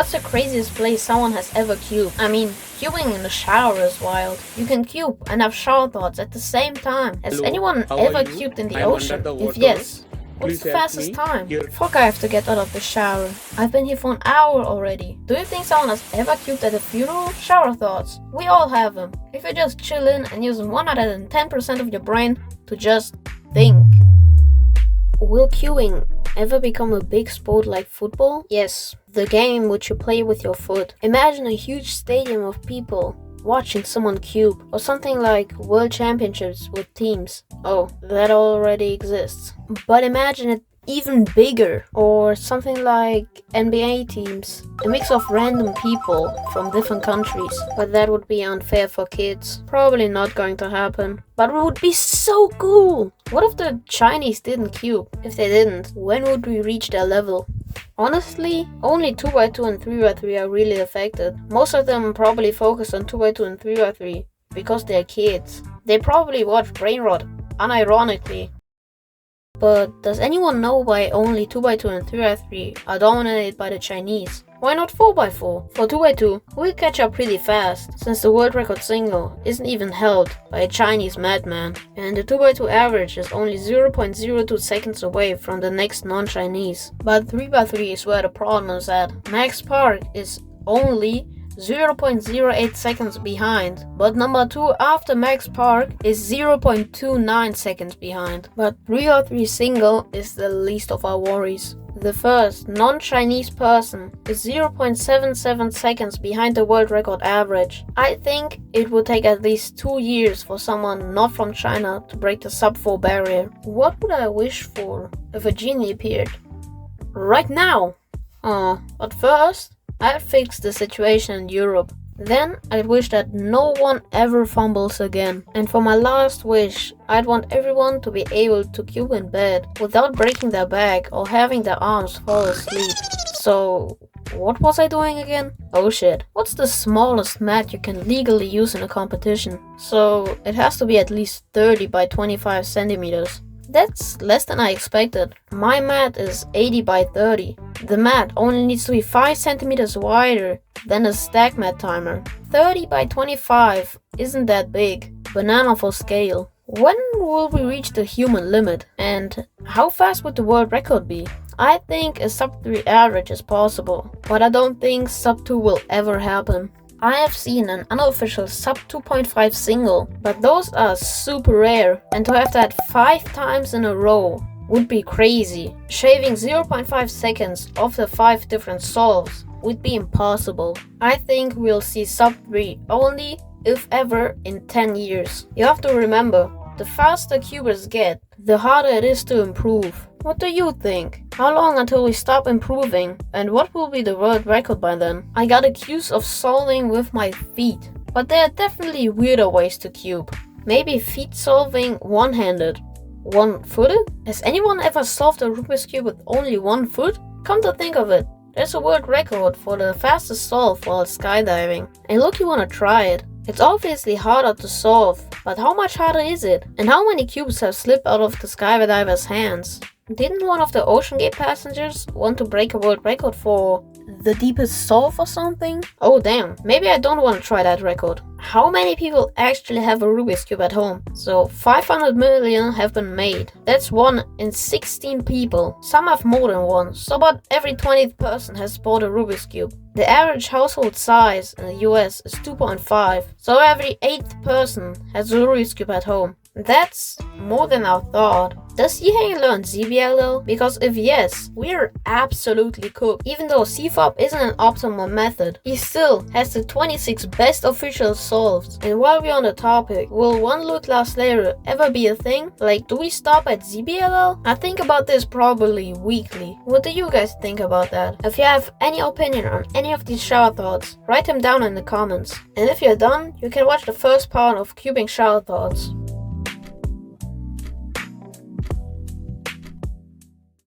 What's the craziest place someone has ever cubed? I mean, cubing in the shower is wild. You can cube and have shower thoughts at the same time. Has anyone ever cubed in the ocean? If yes, what's the fastest time? Fuck, I have to get out of the shower. I've been here for an hour already. Do you think someone has ever cubed at a funeral? Shower thoughts. We all have them. If you're just chilling and using 110% of your brain to just think. Will cubing ever become a big sport like football? Yes, the game which you play with your foot. Imagine a huge stadium of people watching someone cube, or something like world championships with teams. Oh, that already exists. But imagine it even bigger, or something like NBA teams. A mix of random people from different countries. But that would be unfair for kids. Probably not going to happen. But it would be so cool! What if the Chinese didn't cube? If they didn't, when would we reach their level? Honestly, only 2x2 and 3x3 are really affected. Most of them probably focus on 2x2 and 3x3 because they're kids. They probably watch Brain Rot, unironically. But does anyone know why only 2x2 and 3x3 are dominated by the Chinese? Why not 4x4? For 2x2, we'll catch up pretty fast, since the world record single isn't even held by a Chinese madman, and the 2x2 average is only 0.02 seconds away from the next non-Chinese. But 3x3 is where the problem is at. Max Park is only 0.08 seconds behind, but number 2 after Max Park is 0.29 seconds behind. But 3x3 single is the least of our worries. The first non-Chinese person is 0.77 seconds behind the world record average. I think it would take at least 2 years for someone not from China to break the sub-4 barrier. What would I wish for if a genie appeared? Right now! But first, I'd fix the situation in Europe. Then I'd wish that no one ever fumbles again. And for my last wish, I'd want everyone to be able to cube in bed without breaking their back or having their arms fall asleep. So, what was I doing again? Oh shit. What's the smallest mat you can legally use in a competition? So, it has to be at least 30 by 25 centimeters. That's less than I expected. My mat is 80 by 30. The mat only needs to be 5 centimeters wider than a stack mat timer. 30 by 25 isn't that big. Banana for scale. When will we reach the human limit? And how fast would the world record be? I think a sub 3 average is possible, but I don't think sub 2 will ever happen. I have seen an unofficial sub 2.5 single, but those are super rare, and to have that 5 times in a row would be crazy. Shaving 0.5 seconds off the 5 different solves would be impossible. I think we'll see sub 3 only, if ever, in 10 years. You have to remember, the faster cubers get, the harder it is to improve. What do you think? How long until we stop improving? And what will be the world record by then? I got accused of solving with my feet, but there are definitely weirder ways to cube. Maybe feet solving one-handed. One-footed? Has anyone ever solved a Rubik's Cube with only one foot? Come to think of it, there's a world record for the fastest solve while skydiving. And look, you wanna try it. It's obviously harder to solve, but how much harder is it? And how many cubes have slipped out of the skydiver's hands? Didn't one of the Ocean Gate passengers want to break a world record for the deepest solve or something? Oh damn, maybe I don't want to try that record. How many people actually have a Rubik's Cube at home? So 500 million have been made. That's 1 in 16 people. Some have more than one, so about every 20th person has bought a Rubik's Cube. The average household size in the US is 2.5, so every 8th person has a Rubik's Cube at home. That's more than I thought. Does Yiheng learn ZBLL? Because if yes, we're absolutely cooked. Even though CFOP isn't an optimal method, he still has the 26 best official solves. And while we're on the topic, will one loot last layer ever be a thing? Like, do we stop at ZBLL? I think about this probably weekly. What do you guys think about that? If you have any opinion on any of these shower thoughts, write them down in the comments. And if you're done, you can watch the first part of Cubing Shower Thoughts.